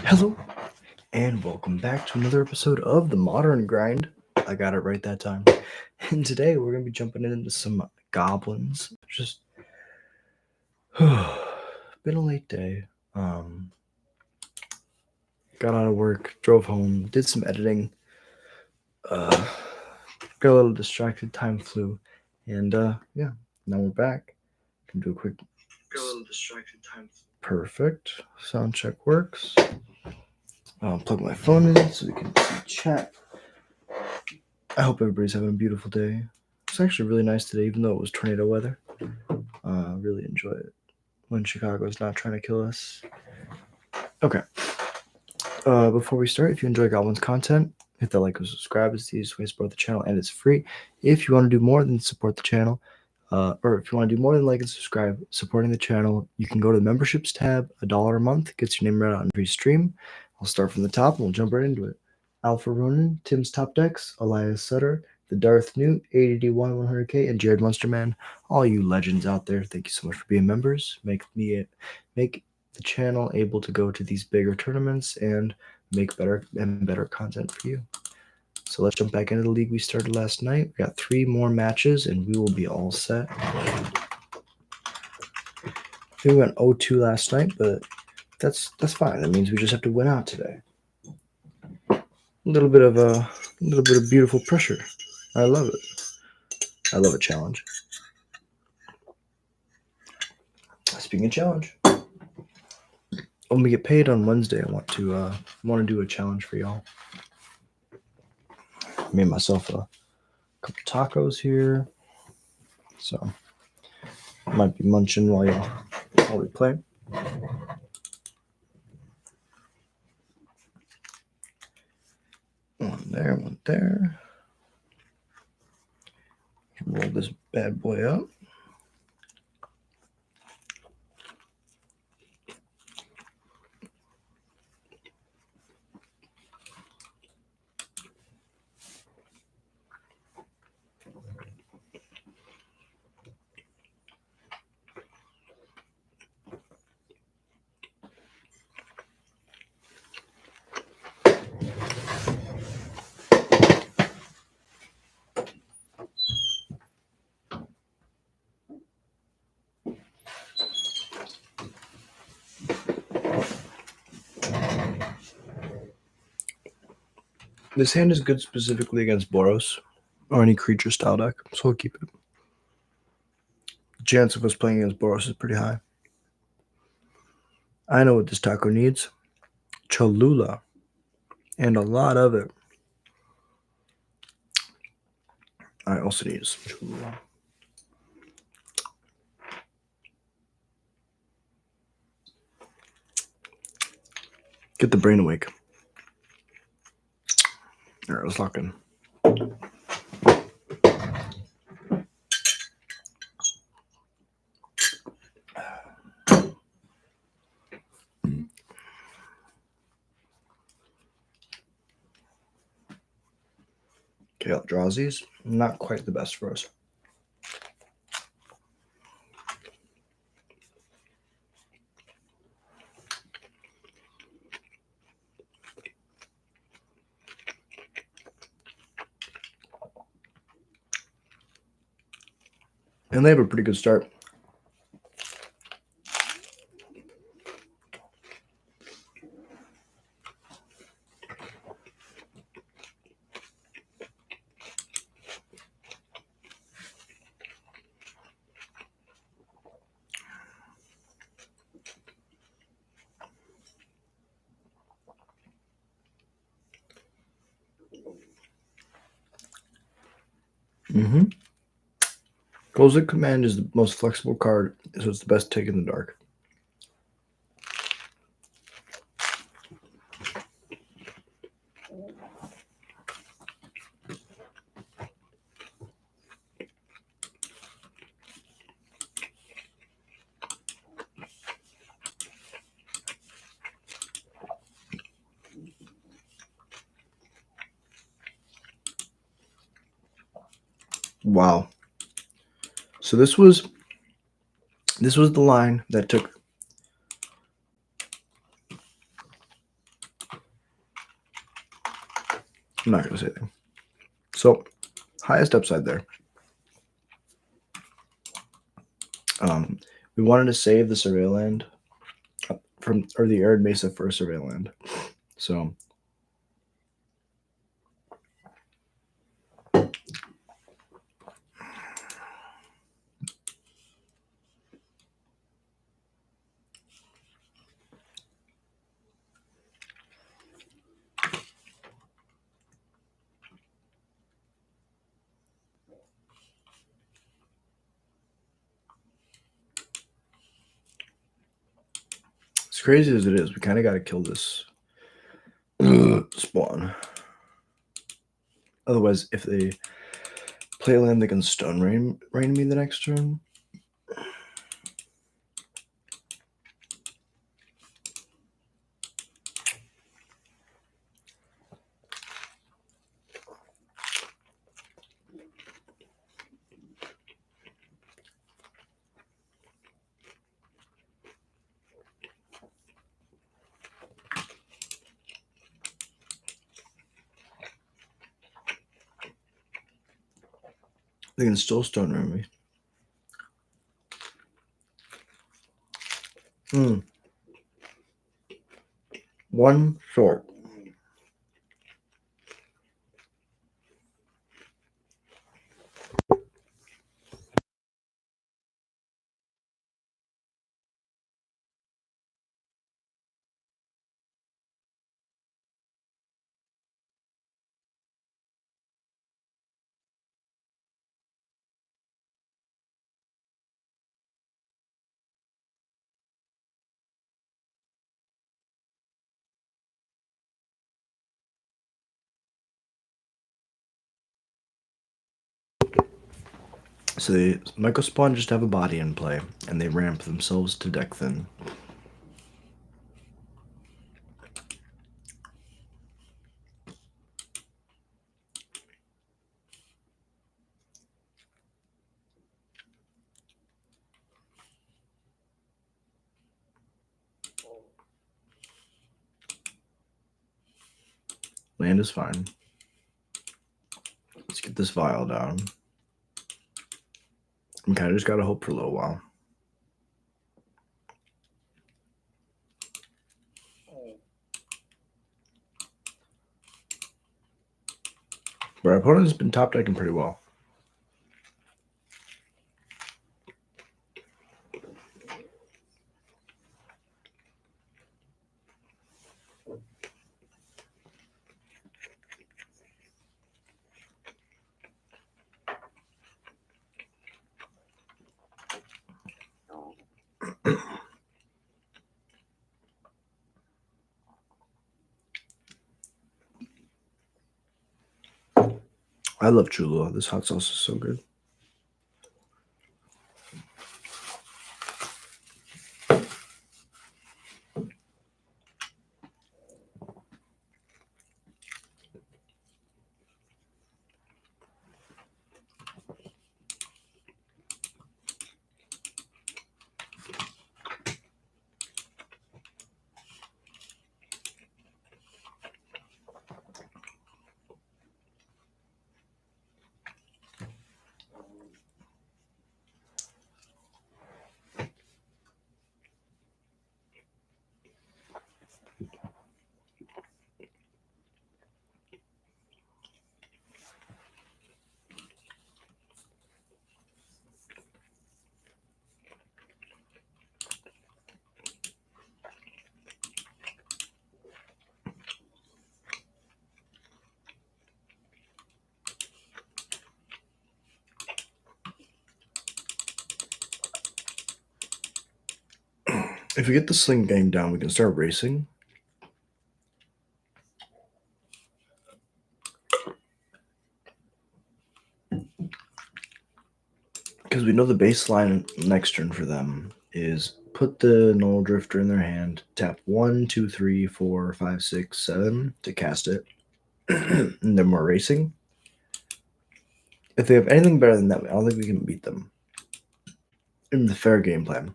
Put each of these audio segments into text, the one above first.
Hello, and welcome back to another episode of the Modern Grind. I got it right that time. And today we're going to be jumping into some goblins. Just been a late day. Got out of work, drove home, did some editing. Got a little distracted, time flew. And yeah, now we're back. Can do a quick. Got a little distracted, time flew. Perfect. Sound check works. I'll plug my phone in so we can see chat. I hope everybody's having a beautiful day. It's actually really nice today, even though it was tornado weather. Really enjoy it when Chicago's not trying to kill us. Okay. Before we start, if you enjoy Goblins content, hit that like and subscribe. It's the easiest way to support the channel, and it's free. If you want to do more than support the channel, or if you want to do more than like and subscribe, supporting the channel, you can go to the memberships tab. $1 a month gets your name read out in every stream. I'll start from the top and we'll jump right into it. Alpha Ronin, Tim's Top Decks, Elias Sutter, the Darth Newt, ADD1 100K, and Jared Munsterman. All you legends out there, thank you so much for being members. Make the channel able to go to these bigger tournaments and make better content for you. So let's jump back into the league we started last night. We got 3 more matches and we will be all set. We went 0-2 last night, but that's fine. That means we just have to win out today. A little bit of beautiful pressure. I love it. I love a challenge. Speaking of challenge, when we get paid on Wednesday, I want to do a challenge for y'all. Made myself a couple tacos here, so I might be munching while we play. One there. Roll this bad boy up. This hand is good specifically against Boros or any creature style deck, so I'll keep it. The chance of us playing against Boros is pretty high. I know what this taco needs. Cholula. And a lot of it. I also need some Cholula. Get the brain awake. All right, let's lock in. Okay, I'll draw these. Not quite the best for us. And they have a pretty good start. Closing Command is the most flexible card, so it's the best take in the dark. Wow. So this was the line that took I'm not going to say anything. So, highest upside there. We wanted to save the survey land or the arid mesa for a survey land. So, as crazy as it is, we kind of got to kill this spawn. Otherwise, if they play land, they can stone rain me the next turn. They can still stone rain me. One short. So they Micro Spawn just have a body in play, and they ramp themselves to deck thin. Land is fine. Let's get this vial down. We kind of just gotta hope for a little while. But our opponent has been top decking pretty well. I love Cholula. This hot sauce is so good. If we get the sling gang down, we can start racing. Because we know the baseline next turn for them is put the Null Drifter in their hand, tap 1, 2, 3, 4, 5, 6, 7 to cast it, and then we're racing. If they have anything better than that, I don't think we can beat them in the fair game plan.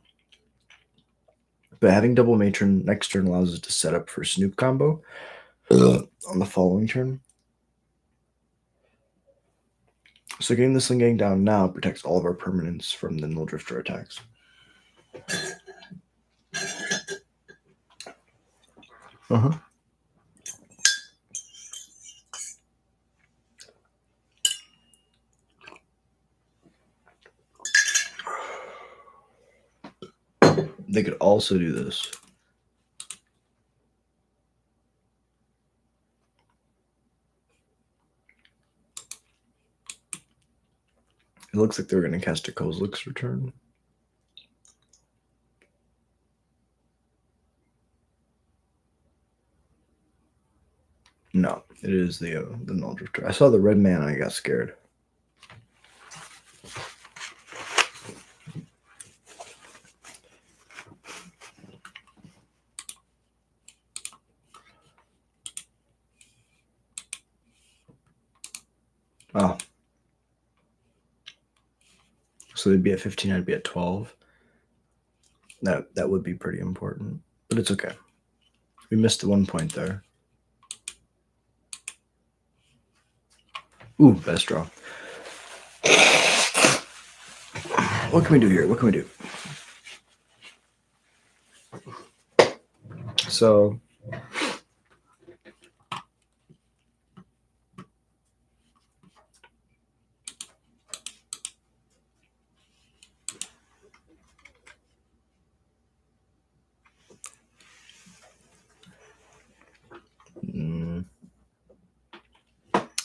But having double matron next turn allows us to set up for Snoop combo on the following turn. So getting this Lingang down now protects all of our permanents from the Null Drifter attacks. Uh-huh. They could also do this. It looks like they're going to cast a Kozilek's Return. No, it is the Null Drifter. I saw the red man and I got scared. Oh. So they'd be at 15, I'd be at 12. That would be pretty important, but it's okay. We missed the 1 point there. Ooh, best draw. What can we do here? What can we do? So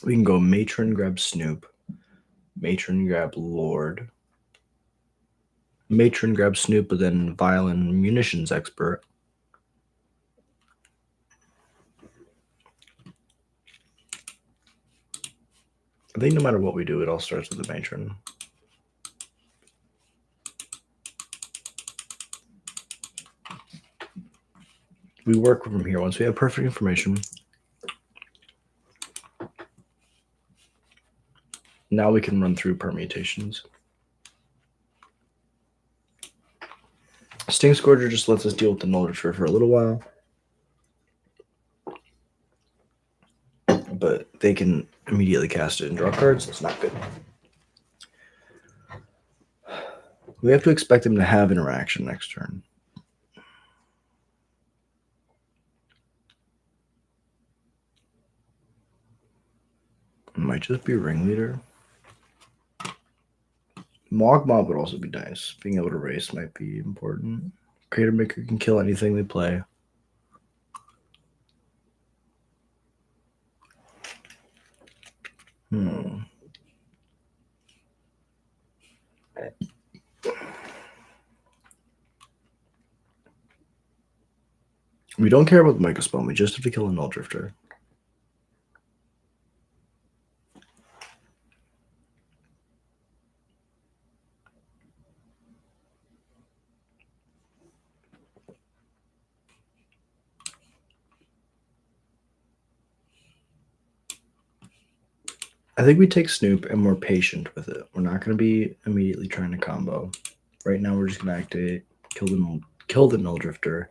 we can go Matron, grab Snoop. Matron, grab Lord. Matron, grab Snoop, but then Violin, Munitions Expert. I think no matter what we do, it all starts with the Matron. We work from here. Once we have perfect information, now we can run through permutations. Sting Scourger just lets us deal with the Null Drifter for a little while. But they can immediately cast it and draw cards. That's not good. We have to expect them to have interaction next turn. It might just be Ringleader. Mogmob would also be nice. Being able to race might be important. Crater Maker can kill anything they play. We don't care about the Mega Spawn. We just have to kill a Null Drifter. I think we take Snoop and we're patient with it. We're not going to be immediately trying to combo. Right now, we're just going to activate, kill the Null Drifter.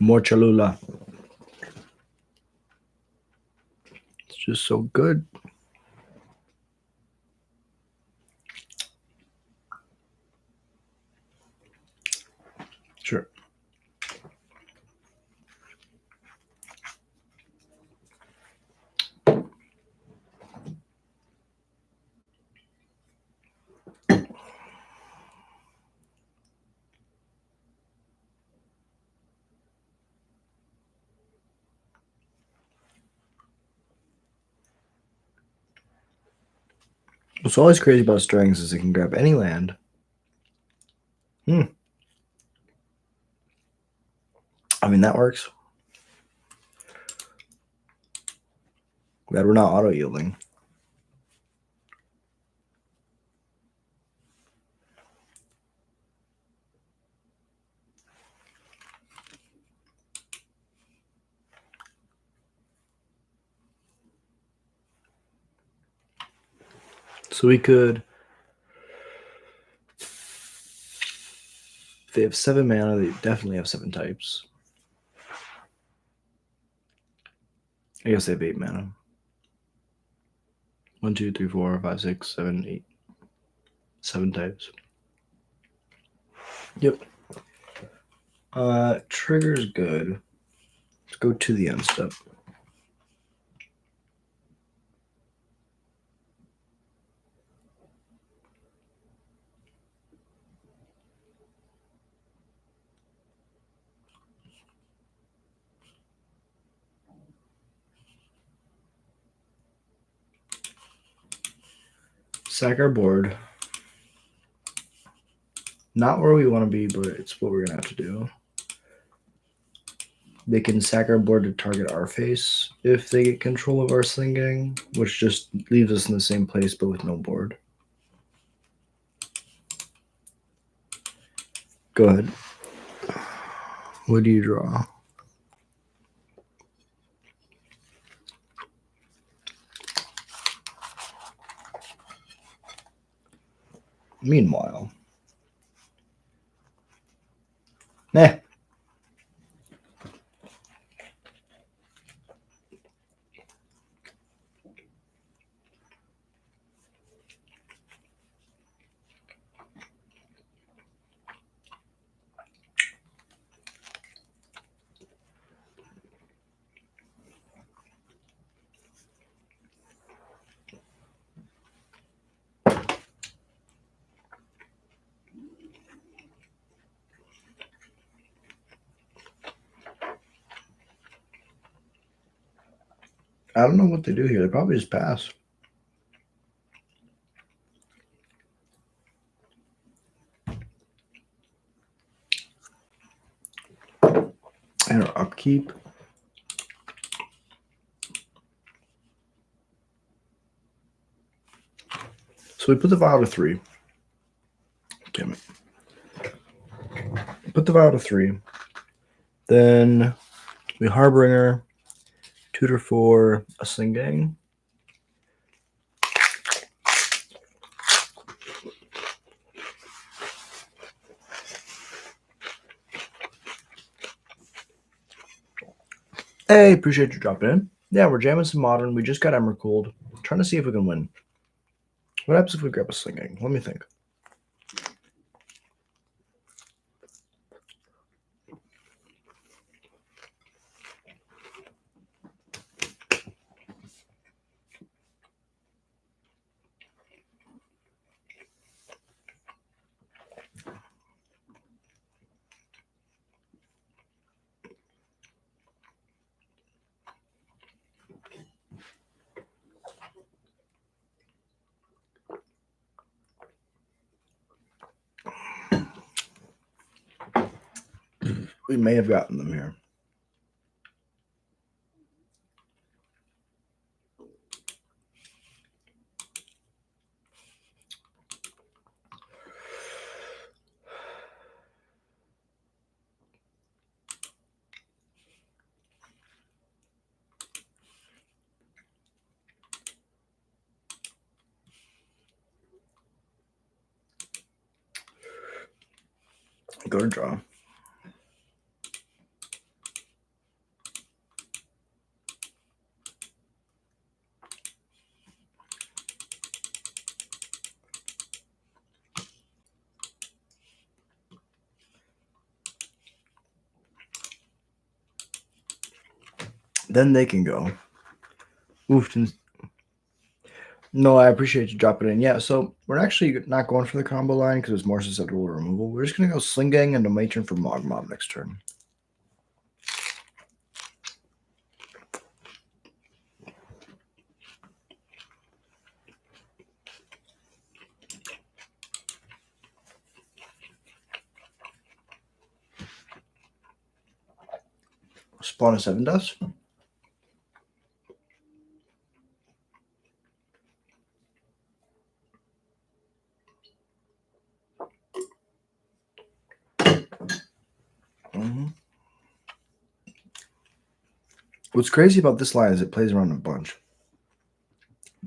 More Cholula. It's just so good. Sure. What's always crazy about strings is it can grab any land. I mean, that works. Glad we're not auto-yielding. So we could. If they have 7 mana, they definitely have 7 types. I guess they have 8 mana. 1, 2, 3, 4, 5, 6, 7, 8. 7 types. Yep. Trigger's good. Let's go to the end step. Sack our board. Not where we want to be, but it's what we're going to have to do. They can sack our board to target our face if they get control of our Sling Gang, which just leaves us in the same place but with no board. Go ahead. What do you draw? Meanwhile. Nah. I don't know what they do here. They probably just pass. And our upkeep. So we put the vial to 3. Damn it. Put the vial to 3. Then we Harbinger, tutor for a Sling Gang. Hey, appreciate you dropping in. Yeah, we're jamming some Modern. We just got Emrakul. Trying to see if we can win. What happens if we grab a Sling Gang? Let me think. We may have gotten them here. Go to draw. Then they can go. Oof. No, I appreciate you dropping in. Yeah, so we're actually not going for the combo line because it's more susceptible to removal. We're just going to go Sling Gang into my turn for Mog Mob next turn. Spawn a 7 dust. What's crazy about this line is it plays around a bunch.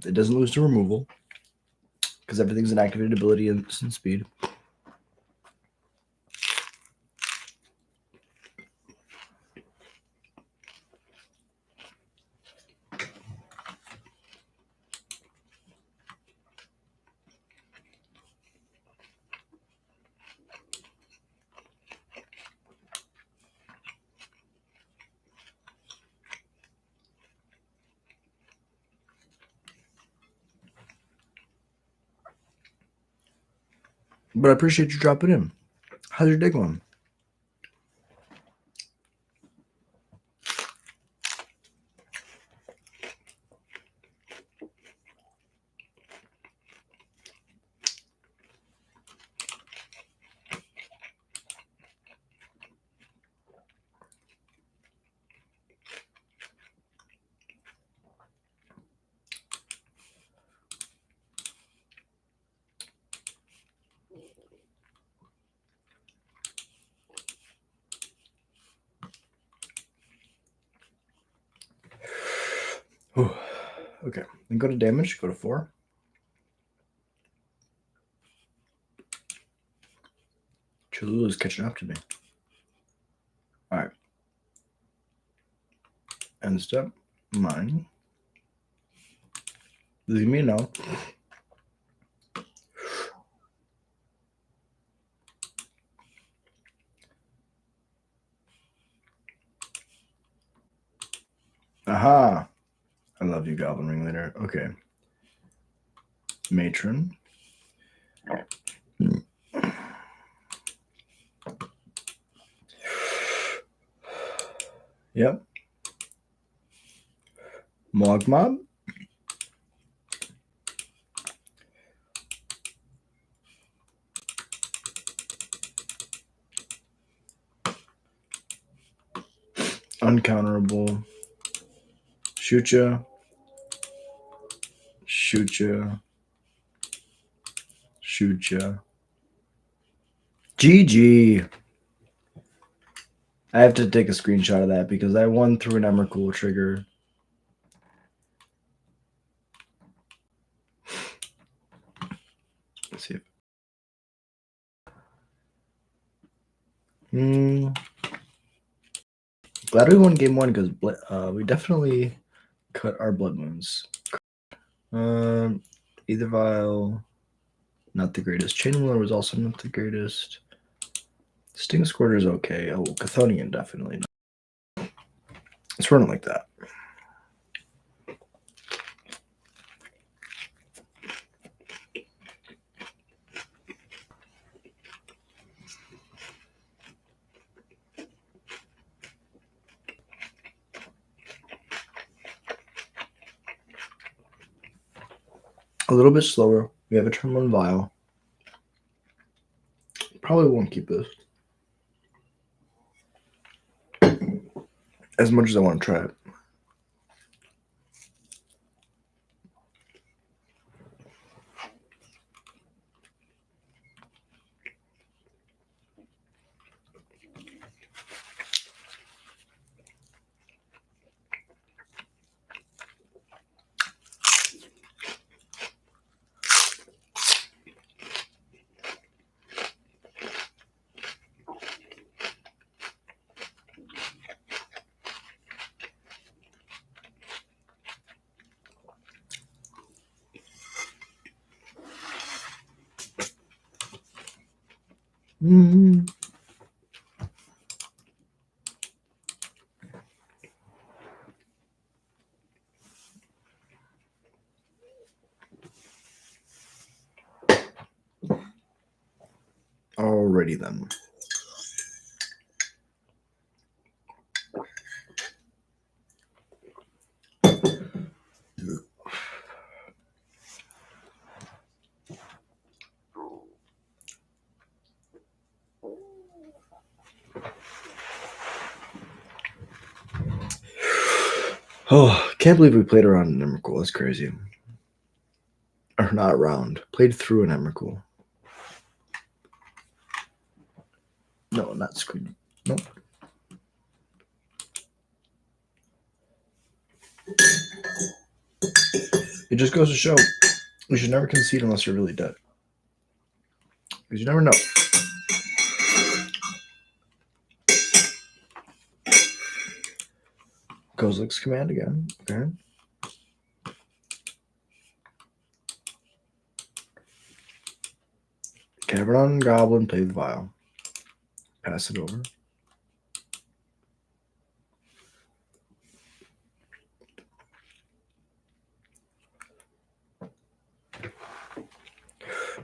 It doesn't lose to removal. because everything's an activated ability and instant speed. But I appreciate you dropping in. How's your day going? Okay, then go to damage, go to 4. Cholula's catching up to me. Alright. End step, mine. Leave me know. Aha! I love you, Goblin Ringleader. Okay. Matron. Yep. Mogmob. Uncounterable. Shoot ya. Shoot ya. Shoot ya. GG. I have to take a screenshot of that because I won through an Emrakul trigger. Let's see. Glad we won game 1 because we definitely cut our blood wounds. Either vial, not the greatest. Chainwheeler was also not the greatest. Sting Squirter is okay. Oh, Chthonian definitely not. It's running like that. A little bit slower. We have a turn 1 vial. Probably won't keep this. As much as I want to try it. Alrighty then. Oh, can't believe we played around an Emrakul. That's crazy. Or not around. Played through an Emrakul. No, not screen. Nope. It just goes to show You should never concede unless you're really dead. Because you never know. Kozlik's command again. Okay. Cavern Goblin, play the vial. Pass it over.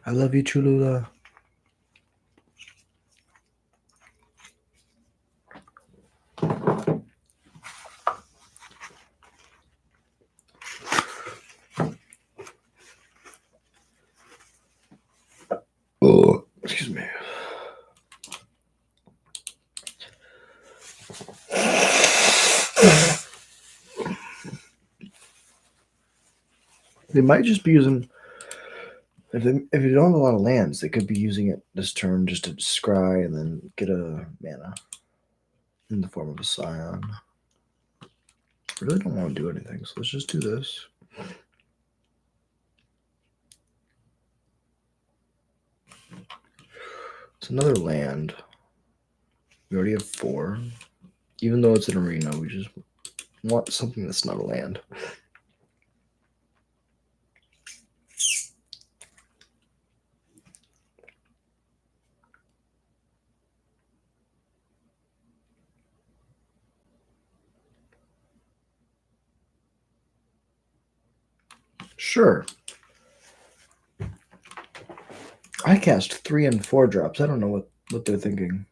I love you, Cholula. Oh, excuse me. They might just be using, if you don't have a lot of lands, they could be using it this turn just to scry and then get a mana in the form of a scion. I really don't want to do anything, so let's just do this. It's another land. We already have 4. Even though it's an arena, we just want something that's not a land. Sure. I cast 3 and 4 drops. I don't know what they're thinking.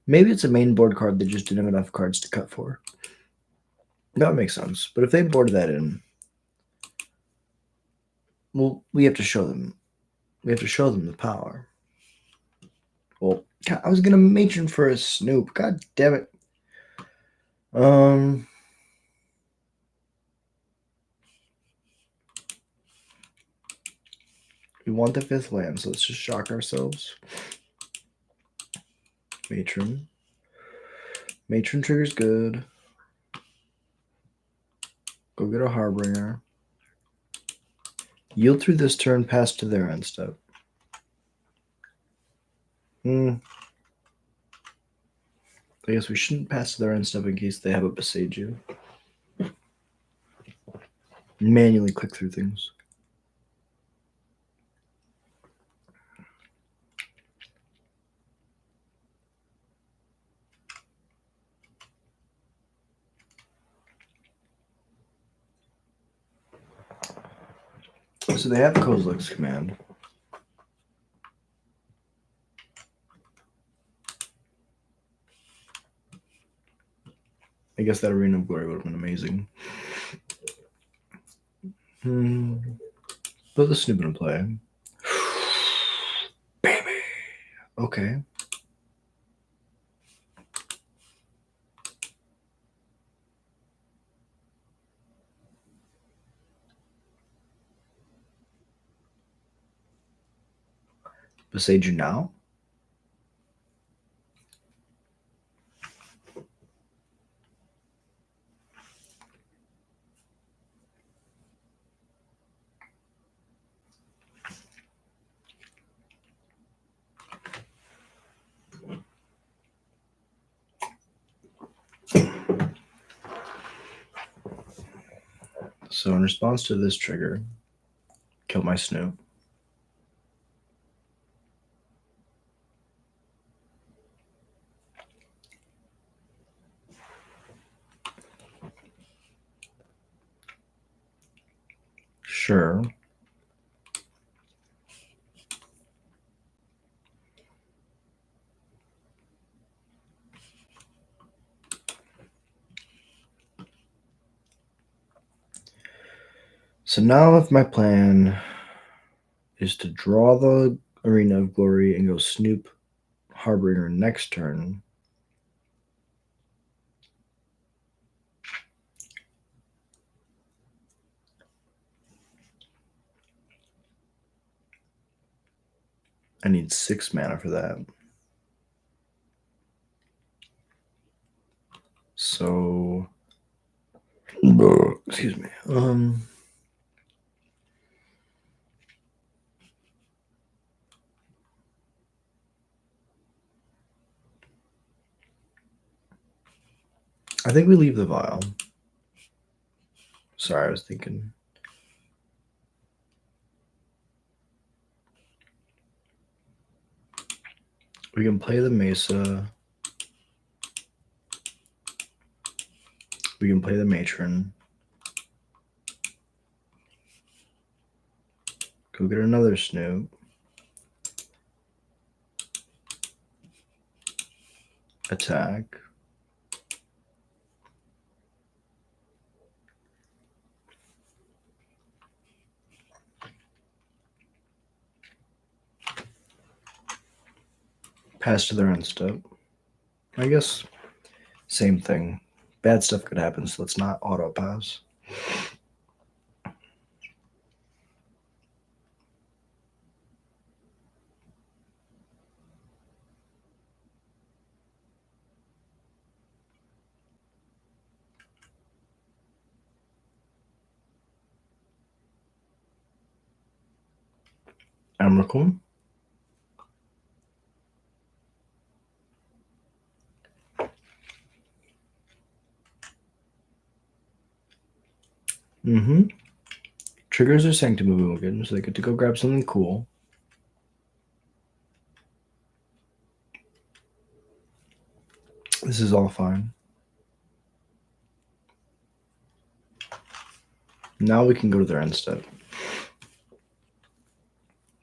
Maybe it's a main board card they just didn't have enough cards to cut for. That would make sense. But if they board that in, well, we have to show them. We have to show them the power. Well, I was gonna matron for a Snoop. God damn it. We want the 5th land, so let's just shock ourselves. Matron. Matron trigger's good. Go get a Harbinger. Yield through this turn, pass to their end step. I guess we shouldn't pass to their end step in case they have a Besage you. Manually click through things. So they have Kozlik's command. I guess that Arena of Glory would have been amazing. Put the Snoop in play. Baby. Okay. Besage you now? So in response to this trigger, kill my Snoop. Sure. So now if my plan is to draw the Arena of Glory and go Snoop Harbinger next turn, I need 6 mana for that. So, excuse me. I think we leave the vial. Sorry, I was thinking. We can play the Mesa. We can play the Matron. Go get another Snoop. Attack. Pass to their end step. I guess same thing. Bad stuff could happen, so let's not auto pass. Emrakul. Triggers are Sanctimonigan, so they get to go grab something cool. This is all fine. Now we can go to their end step.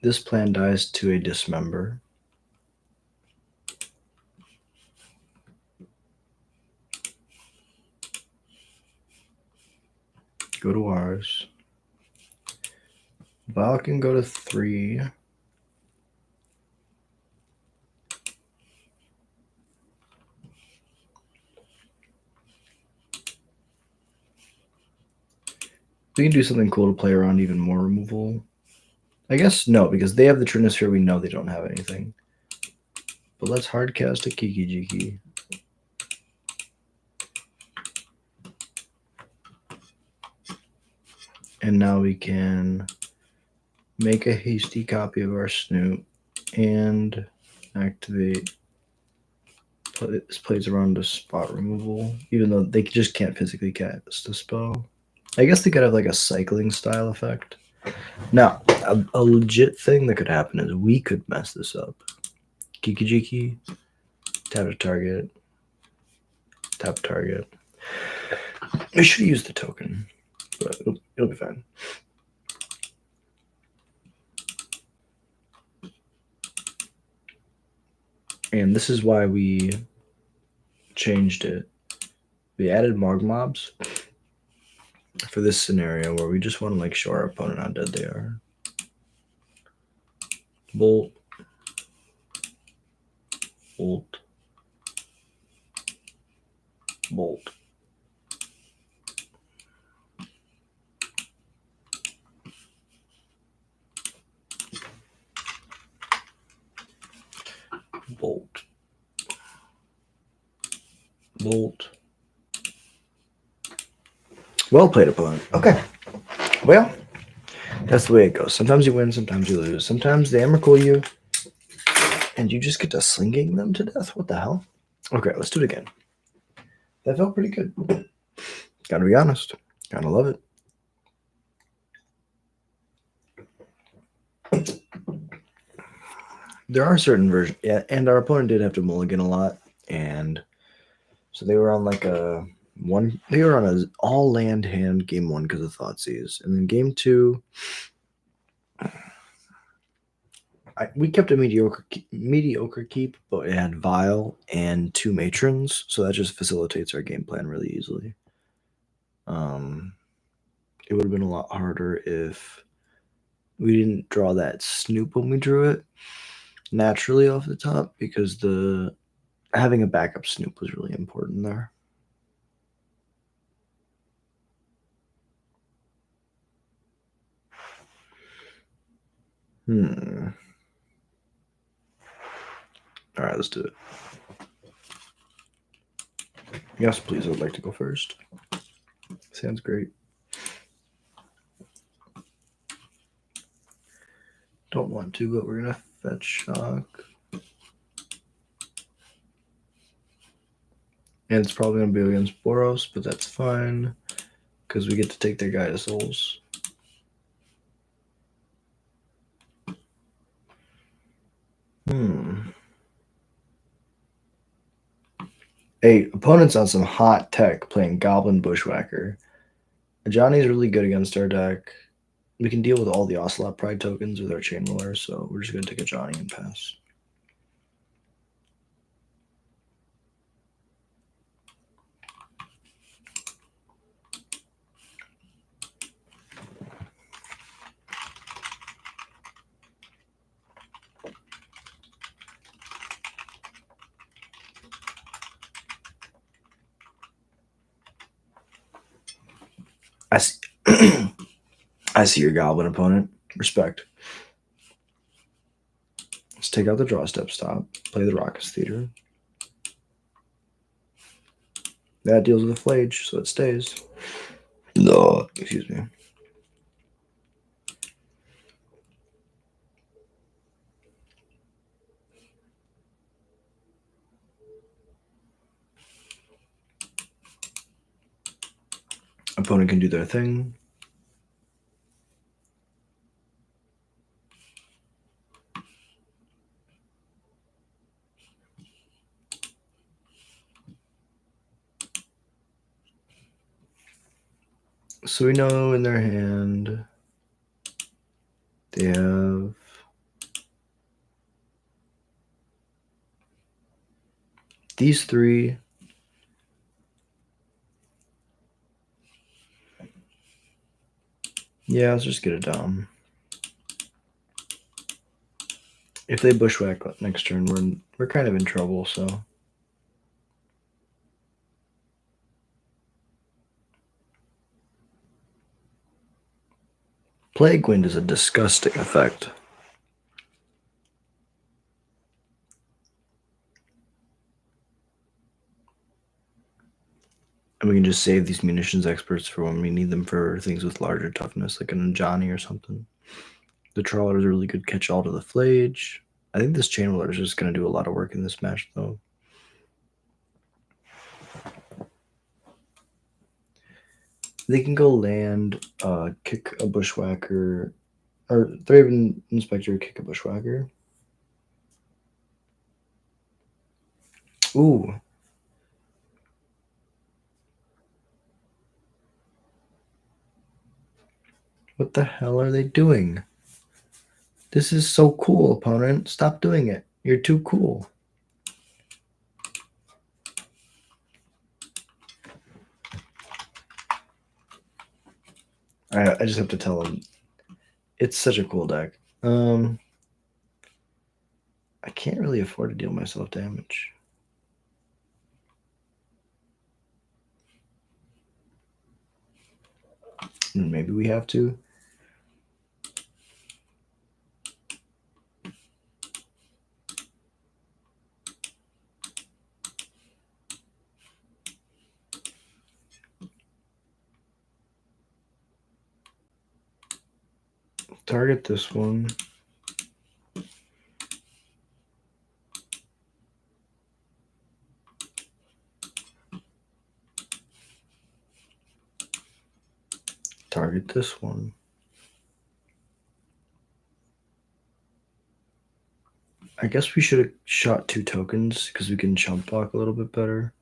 This plan dies to a dismember. Go to ours. Val can go to 3. We can do something cool to play around even more removal. I guess no, because they have the Trinisphere. We know they don't have anything. But let's hardcast a Kiki Jiki. And now we can make a hasty copy of our Snoop and activate. This plays around to spot removal, even though they just can't physically cast a spell. I guess they could have like a cycling style effect. Now, a legit thing that could happen is we could mess this up. Kiki Jiki, tap to target, tap target. I should use the token, but it'll be fine. And this is why we changed it. We added Morg mobs for this scenario where we just want to like show our opponent how dead they are. Bolt. Bolt. Bolt. Bolt. Bolt. Well played, opponent. Okay. Well, that's the way it goes. Sometimes you win, sometimes you lose. Sometimes they Emrakul you, and you just get to slinging them to death. What the hell? Okay, let's do it again. That felt pretty good. Gotta be honest. Gotta love it. There are certain versions, yeah, and our opponent did have to mulligan a lot, and so they were on like a one. They were on an all land hand game 1 because of Thoughtseize, and then game 2, we kept a mediocre keep, but it had Vial and 2 Matrons, so that just facilitates our game plan really easily. It would have been a lot harder if we didn't draw that Snoop when we drew it naturally off the top, because having a backup Snoop was really important there. All right, let's do it. Yes, please. I would like to go first. Sounds great. Don't want to, but we're gonna fetch shock. And it's probably going to be against Boros, but that's fine. Because we get to take their Gaia Souls. Hey, opponent's on some hot tech playing Goblin Bushwhacker. Ajani's really good against our deck. We can deal with all the Ocelot Pride tokens with our Chain Roller, so we're just going to take Ajani and pass. I see, I see your Goblin opponent. Respect. Let's take out the draw step stop, play the Raucous Theater. That deals with the Flage, so it stays. No, excuse me. Opponent can do their thing. So we know in their hand they have these three. Yeah, let's just get it down. If they bushwhack next turn, we're kind of in trouble, so. Plague Wind is a disgusting effect. And we can just save these munitions experts for when we need them for things with larger toughness, like an Anjani or something. The Trawler is a really good catch-all to the Flage. I think this Chain Roller is just going to do a lot of work in this match, though. They can go land, kick a Bushwhacker, or Thraven Inspector, kick a Bushwhacker. Ooh. What the hell are they doing? This is so cool, opponent. Stop doing it. You're too cool. I just have to tell him. It's such a cool deck. I can't really afford to deal myself damage. Maybe we have to. Target this one. Target this one. I guess we should have shot 2 tokens because we can chump block a little bit better.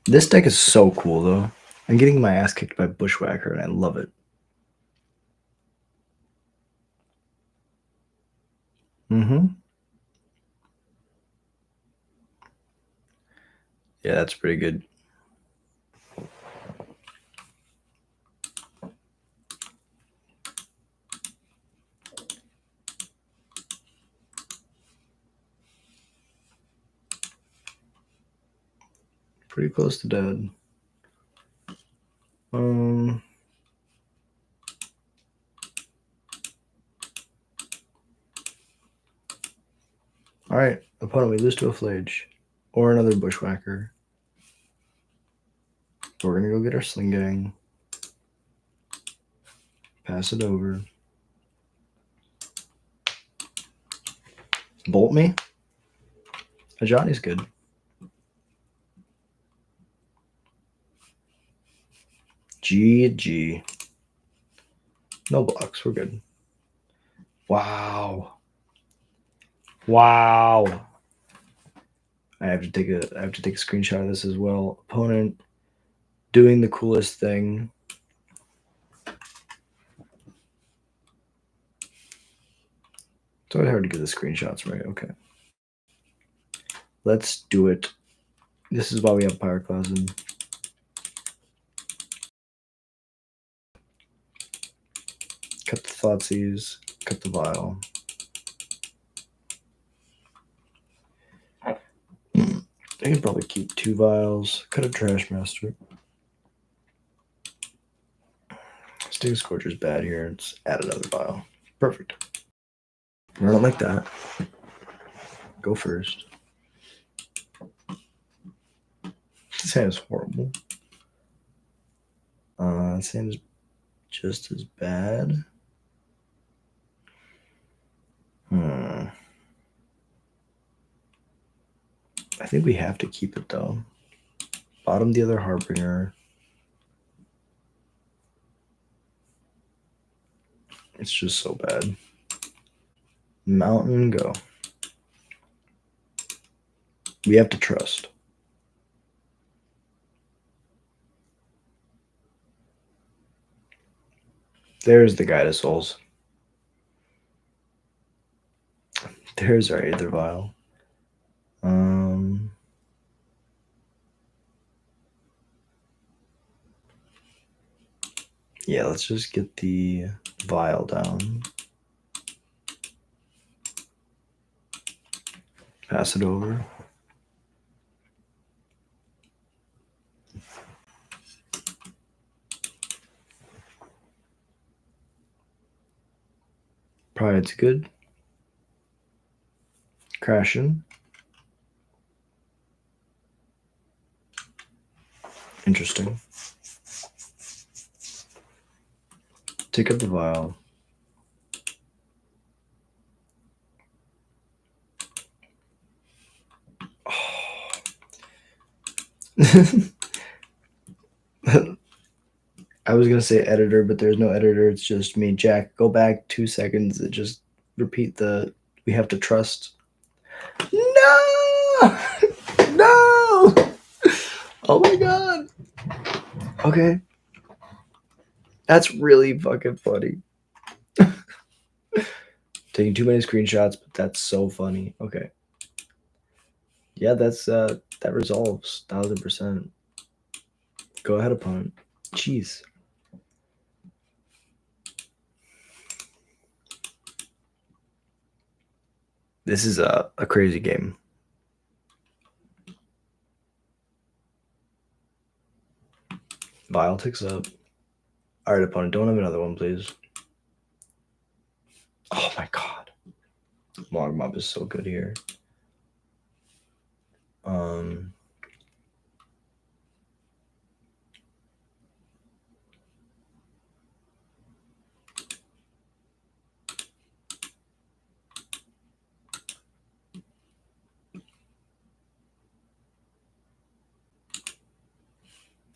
This deck is so cool, though. I'm getting my ass kicked by Bushwhacker, and I love it. Yeah, that's pretty good. Pretty close to dead. Alright, opponent, we lose to a flage. Or another bushwhacker. We're gonna go get our sling gang. Pass it over. Bolt me? Johnny's good. GG. No blocks, we're good. Wow. Wow. I have to take a screenshot of this as well. Opponent doing the coolest thing. It's always hard to get the screenshots right. Okay. Let's do it. This is why we have Pyroclasm. Cut the Thoughtseize. Cut the Vial. I can probably keep 2 vials. Cut a Trash Master. Sting Scorcher's bad here. Let's add another vial. Perfect. Run it like that. Go first. This hand is horrible. This hand is just as bad. I think we have to keep it though. Bottom the other Harbinger. It's just so bad. Mountain, go. We have to trust. There's the Guide of Souls. There's our Aether Vial. Yeah, let's just get the vial down. Pass it over. Pride's good. Crashing. Interesting. Take up the vial. Oh. I was going to say editor, but there's no editor. It's just me. Jack, go back 2 seconds and just repeat the we have to trust. No! No! Oh my god. Okay. That's really fucking funny. Taking too many screenshots, but that's so funny. Okay. Yeah, that's that resolves 1000%. Go ahead, opponent. Jeez. This is a crazy game. Vial ticks up. All right, opponent, don't have another one, please. Oh my god. Mogmob is so good here.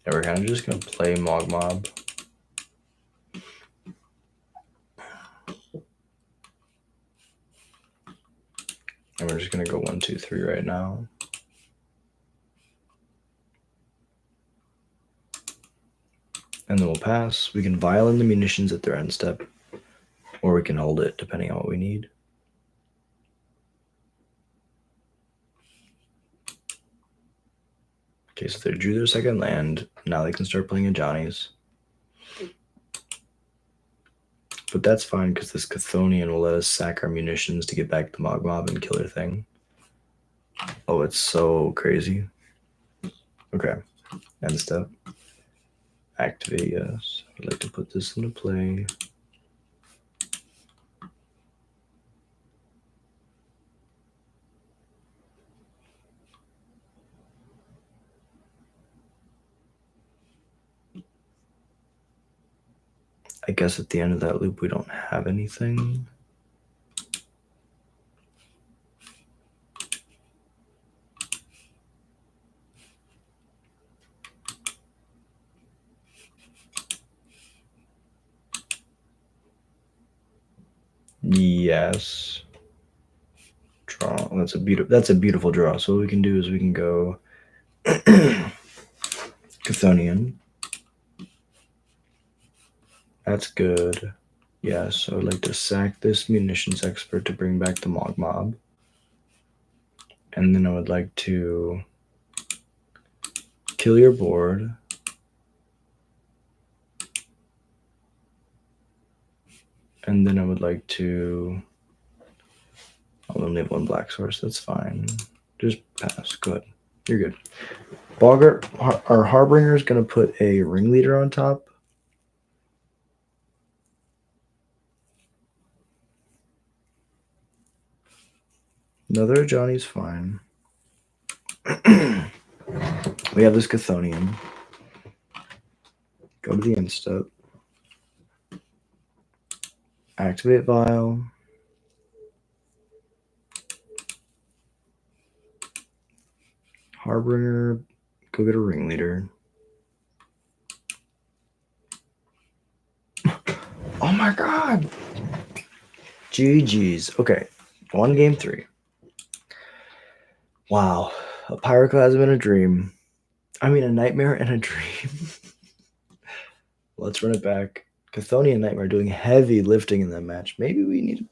Yeah, we're kind of just gonna play Mogmob. And we're just gonna go 1, 2, 3 right now. And then we'll pass. We can vial in the munitions at their end step, or we can hold it depending on what we need. Okay, so they drew their second land. Now they can start playing in Johnny's. But that's fine because this Chthonian will let us sack our munitions to get back the Mogmob and kill their thing. Oh, it's so crazy. Okay, end step. Activate, yes. I'd like to put this into play. I guess at the end of that loop, we don't have anything. Yes. Draw. That's a beautiful draw. So what we can do is we can go Chthonian. That's good. Yeah, so I'd like to sack this munitions expert to bring back the Mog Mob. And then I would like to kill your board. And then I would like to... I'll only have one black source, that's fine. Just pass, good. You're good. Boggart, our Harbinger is going to put a ringleader on top. Another Johnny's fine. We have this Chthonian. Go to the end step. Activate Vial. Harbinger, go get a ringleader. Oh my god! GG's. Okay, 1 game 3. Wow. A pyroclasm and a dream. I mean, a nightmare and a dream. Let's run it back. Chthonian Nightmare doing heavy lifting in that match. Maybe we need to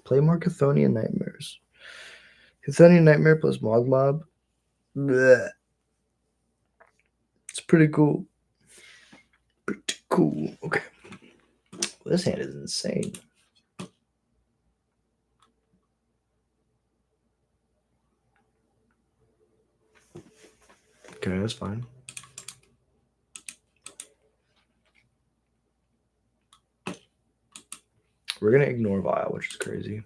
play more Chthonian Nightmares. Chthonian Nightmare plus Mog Mob. Blech. It's pretty cool. Pretty cool. Okay. Well, this hand is insane. Okay, that's fine. We're going to ignore Vial, which is crazy.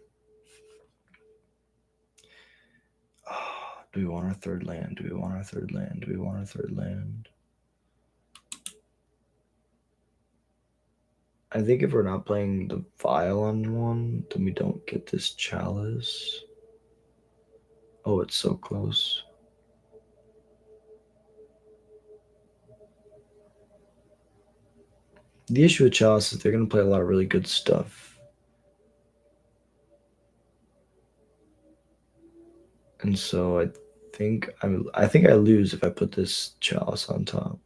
Oh, do we want our third land? Do we want our third land? Do we want our third land? I think if we're not playing the Vial on one, then we don't get this Chalice. Oh, it's so close. The issue with Chalice is they're going to play a lot of really good stuff. And so I think I lose if I put this Chalice on top.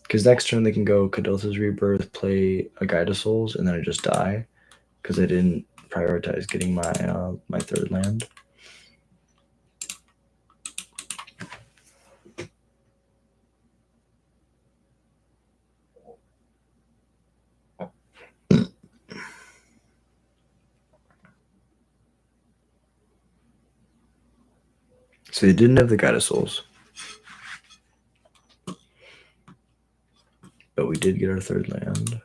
Because next turn they can go Kadotha's Rebirth, play a Guide of Souls, and then I just die. Because I didn't prioritize getting my third land. So they didn't have the Guide of Souls. But we did get our third land.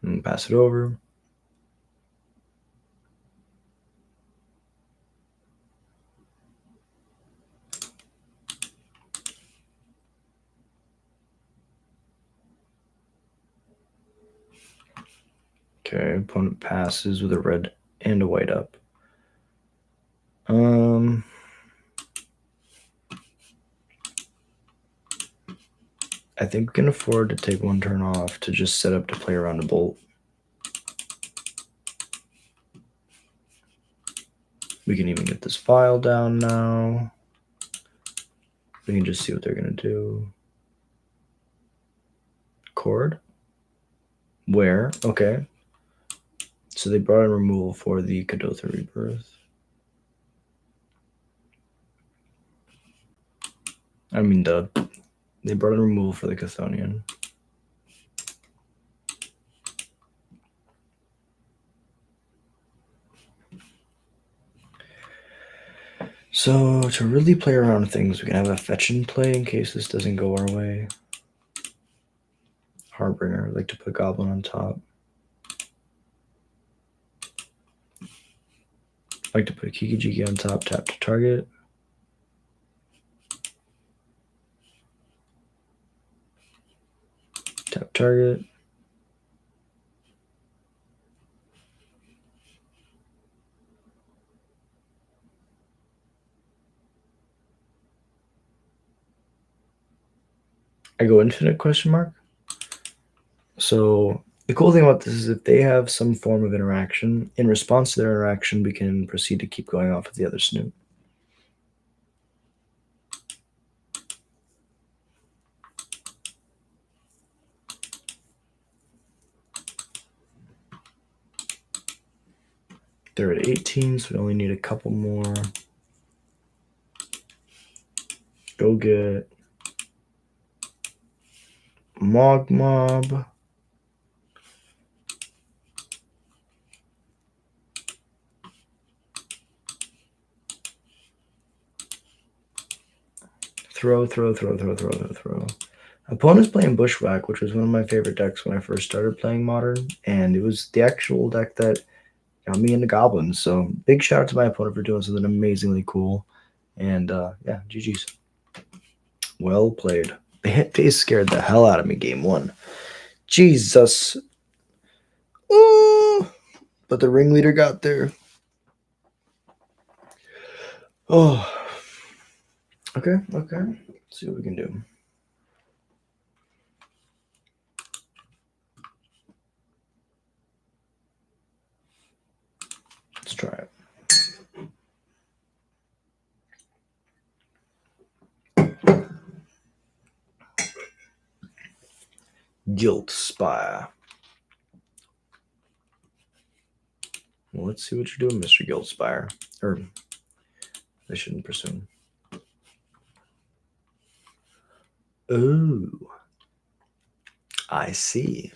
And pass it over. Okay, opponent passes with a red and a white up. I think we can afford to take 1 turn off to just set up to play around a bolt. We can even get this file down now. We can just see what they're going to do. Chord? Where? Okay. So they brought in removal for the Kadotha Rebirth. I mean, they brought in removal for the Chthonian. So to really play around things, we can have a fetch and play in case this doesn't go our way. Harbinger, I'd like to put Goblin on top. I like to put a Kiki-Jiki on top, tap to target. Tap target. I go infinite question mark. So the cool thing about this is if they have some form of interaction, in response to their interaction, we can proceed to keep going off with the other snoop. They're at 18, so we only need a couple more. Go get Mog Mob. Throw. Opponent's playing Bushwhack, which was one of my favorite decks when I first started playing Modern, and it was the actual deck that got me into Goblins. So big shout out to my opponent for doing something amazingly cool. And yeah, GG's. Well played. They scared the hell out of me game one. Jesus. Oh, but the ringleader got there. Oh. Okay. Let's see what we can do. Let's try it. Guilt Spire. Well, let's see what you're doing, Mr. Guild Spire. Or, I shouldn't presume. Ooh. I see.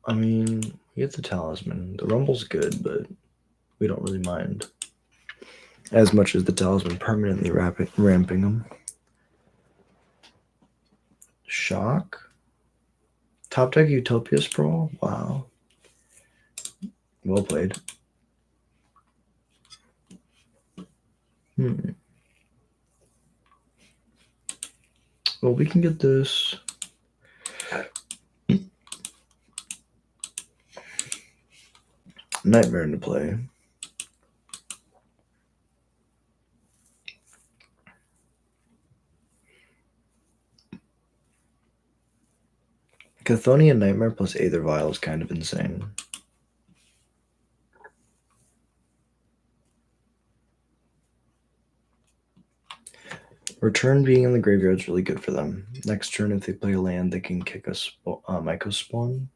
I mean, we get the talisman. The rumble's good, but we don't really mind as much as the talisman permanently ramping them. Shock. Top deck Utopia Sprawl. Wow. Well played. Well, we can get this. Nightmare into play. Chthonian Nightmare plus Aether Vial is kind of insane. Return being in the graveyard is really good for them. Next turn, if they play a land, they can kick a Myco Spawn.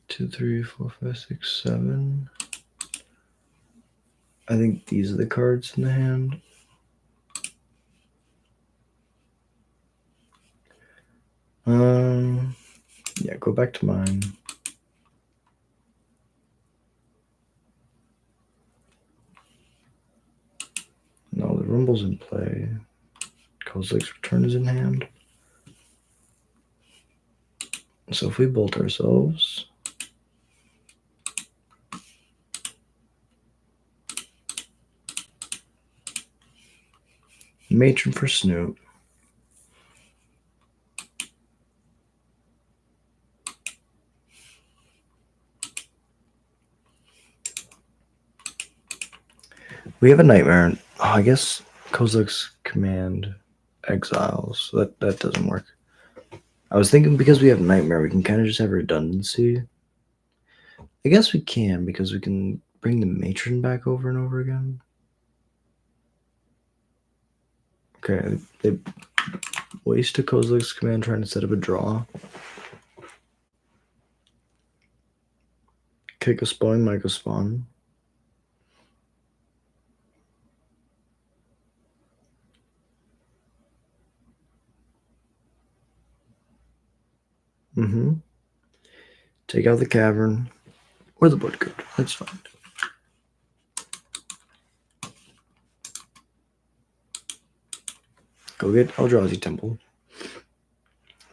Two, three, four, five, six, seven. I think these are the cards in the hand. Yeah, go back to mine. No, the Rumble's in play. Kozilek's Return is in hand. So if we bolt ourselves, Matron for Snoop. We have a Nightmare. Oh, I guess Kozilek's Command exiles. So that doesn't work. I was thinking because we have Nightmare, we can kind of just have redundancy. I guess we can because we can bring the Matron back over and over again. Okay, they waste a Kozilek's Command trying to set up a draw. Kick a Spawn, Myco Spawn. Take out the cavern or the blood crypt. That's fine. Go get Eldrazi Temple.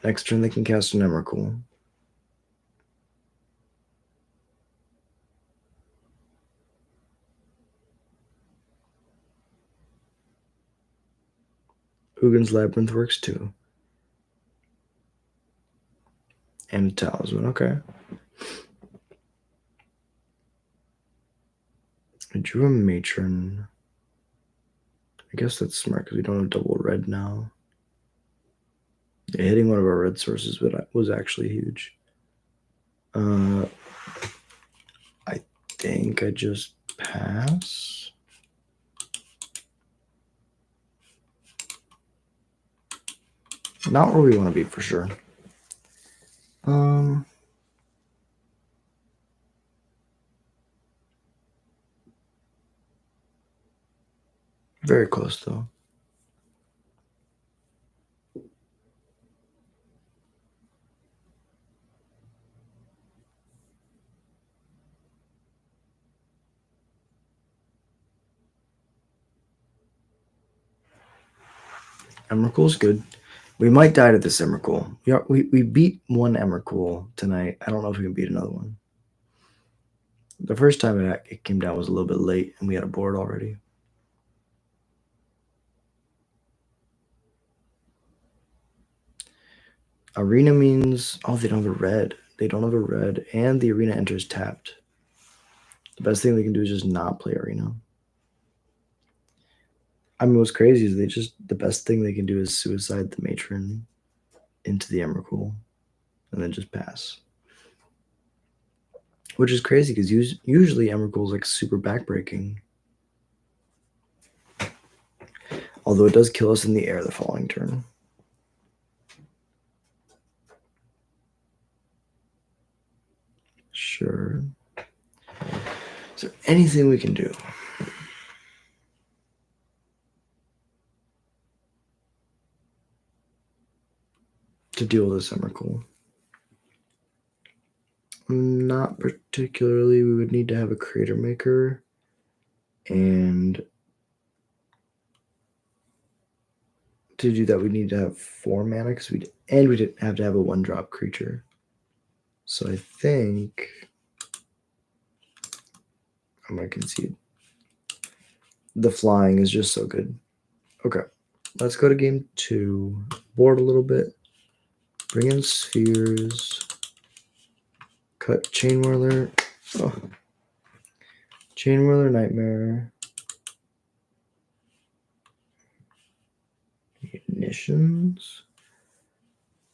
Next turn, they can cast an Emrakul. Ugin's Labyrinth works too. And a Talisman, okay. I drew a Matron. I guess that's smart because we don't have double red now. Yeah, hitting one of our red sources was actually huge. I think I just pass. Not where we want to be for sure. Very close though. Emrakul's good. We might die to this Emrakul. We beat one Emrakul tonight. I don't know if we can beat another one. The first time it came down was a little bit late, and we had a board already. Arena means... Oh, they don't have a red. They don't have a red, and the arena enters tapped. The best thing they can do is just not play arena. I mean, what's crazy is the best thing they can do is suicide the matron into the Emrakul and then just pass. Which is crazy because usually Emrakul is like super backbreaking. Although it does kill us in the air the following turn. Sure. Is there anything we can do? To deal with this Emrakul? Not particularly. We would need to have a Creator Maker. And to do that, we need to have 4 mana because we didn't have to have a 1-drop creature. So I think I'm gonna concede. The flying is just so good. Okay, let's go to game 2. Board a little bit. Bring in spheres. Cut Chain Whirler. Oh. Chain Whirler Nightmare. Ignitions.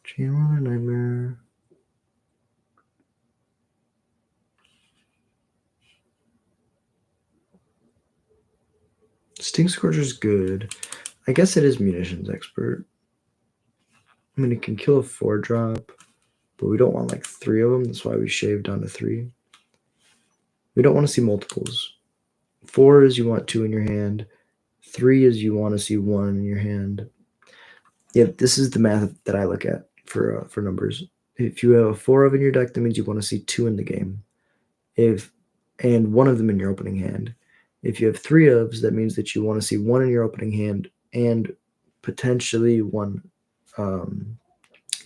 Chain Whirler Nightmare. Sting Scorcher's good. I guess it is Munitions Expert. I mean, it can kill a 4-drop, but we don't want like 3 of them. That's why we shaved down to 3. We don't want to see multiples. 4 is you want 2 in your hand. 3 is you want to see 1 in your hand. Yeah, this is the math that I look at for numbers. If you have a 4 of in your deck, that means you want to see 2 in the game. And 1 of them in your opening hand. If you have 3 ofs, that means that you want to see 1 in your opening hand and potentially 1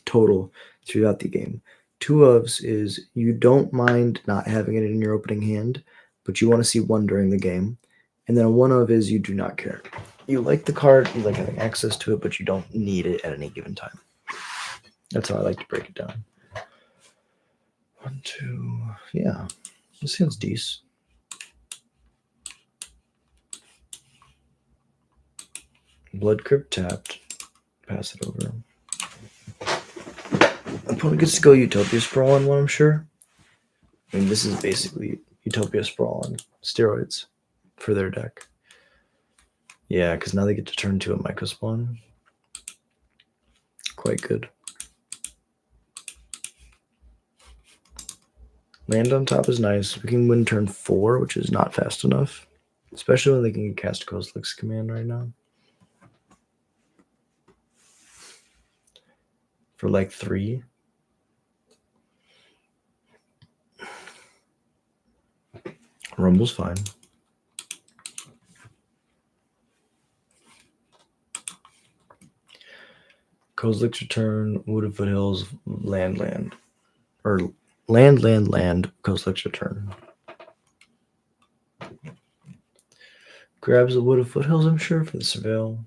total throughout the game. 2 ofs is you don't mind not having it in your opening hand, but you want to see 1 during the game. And then a 1 of is you do not care. You like the card, you like having access to it, but you don't need it at any given time. That's how I like to break it down. 1, 2, yeah. This feels decent. Blood Crypt tapped. Pass it over. Opponent gets to go Utopia Sprawl on 1, I'm sure. I mean, this is basically Utopia Sprawl on steroids for their deck. Yeah, because now they get to turn 2 a Myco Spawn. Quite good. Land on top is nice. We can win turn 4, which is not fast enough. Especially when they can cast Kozilek's command right now. For like 3. Rumble's fine. Kozlik's return, Wooded Foothills, land. Or land, Kozlik's return. Grabs the Wooded Foothills, I'm sure, for the surveil.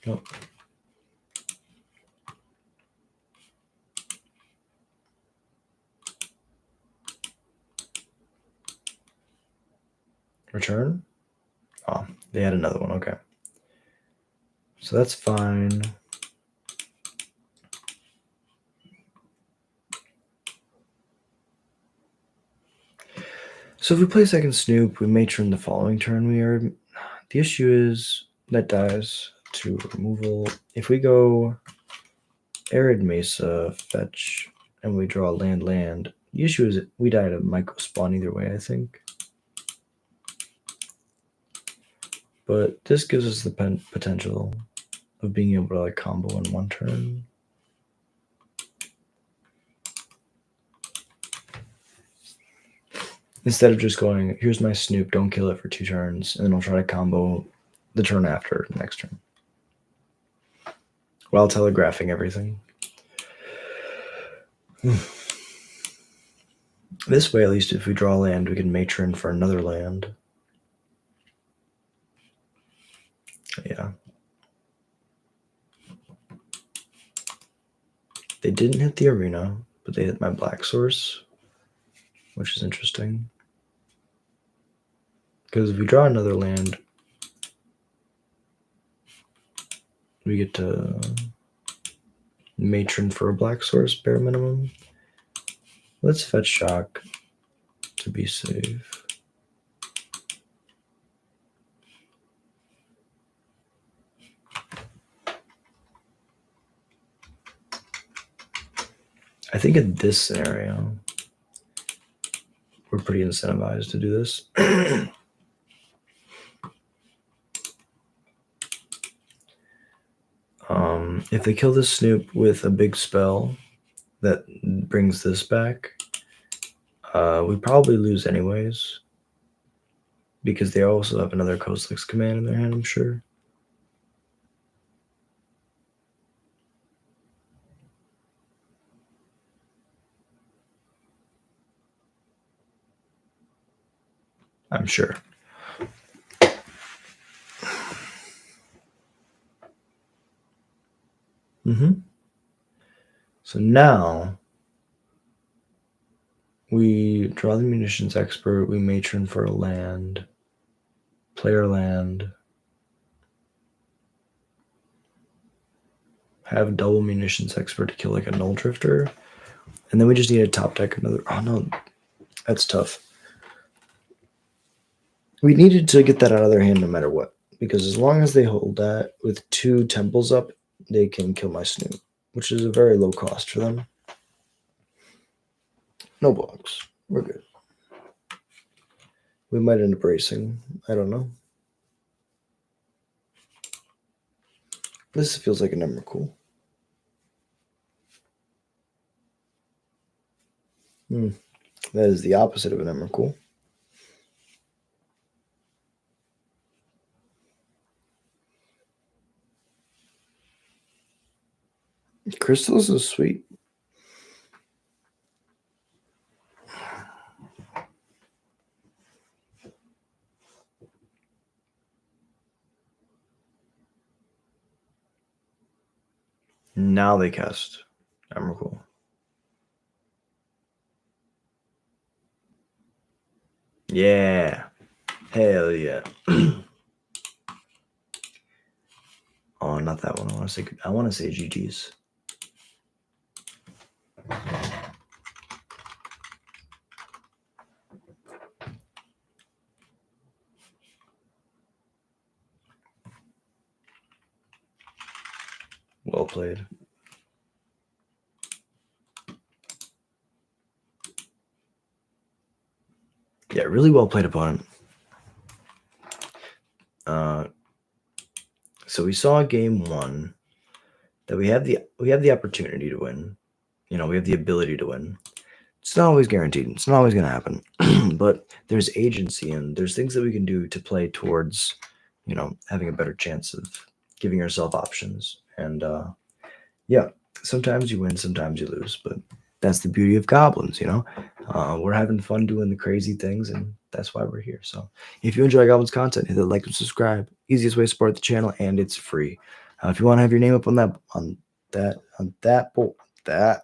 Nope. Return? Oh, they had another one. Okay. So that's fine. So if we play second Snoop, we may turn the following turn. The issue is that dies to removal. If we go Arid Mesa, fetch, and we draw land, the issue is we die to Micro Spawn either way, I think. But this gives us the potential of being able to like combo in one turn. Instead of just going, here's my Snoop, don't kill it for 2 turns, and then I'll try to combo the turn after, next turn. While telegraphing everything. This way, at least if we draw land, we can matron for another land. Yeah. They didn't hit the arena, but they hit my black source, which is interesting. Because if we draw another land, we get to matron for a black source, bare minimum. Let's fetch shock to be safe. I think in this scenario, we're pretty incentivized to do this. If they kill this Snoop with a big spell that brings this back, we probably lose anyways. Because they also have another Kozlik's command in their hand, I'm sure. I'm sure. So now we draw the munitions expert, we matron for a land, player land, have double munitions expert to kill like a null drifter, and then we just need to top deck another. Oh no, that's tough. We needed to get that out of their hand no matter what, because as long as they hold that with 2 temples up, they can kill my Snoop, which is a very low cost for them. No blocks. We're good. We might end up racing. I don't know. This feels like an Emrakul. That is the opposite of an Emrakul. Crystals is sweet. Now they cast Emrakul. Yeah. Hell yeah. Oh, not that one. I want to say GG's. Well played. Yeah, really well played, opponent. So we saw game 1 that we have the opportunity to win. You know, we have the ability to win. It's not always guaranteed. It's not always going to happen. But there's agency and there's things that we can do to play towards, having a better chance of giving yourself options. And yeah, sometimes you win, sometimes you lose. But that's the beauty of goblins, we're having fun doing the crazy things, and that's why we're here. So if you enjoy goblins content, hit the like and subscribe. Easiest way to support the channel, and it's free. If you want to have your name up on that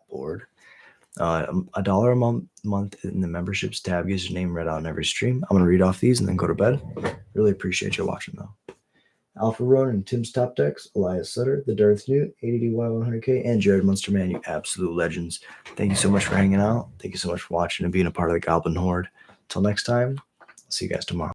board, $1 a month in the memberships tab gets your name read out in every stream. I'm gonna read off these and then go to bed. Really appreciate you watching though. Alpha Ronan and Tim's Top Decks, Elias Sutter, The Darth Newt, ADDY100K, and Jared Munsterman, you absolute legends. Thank you so much for hanging out. Thank you so much for watching and being a part of the Goblin Horde. Until next time, I'll see you guys tomorrow.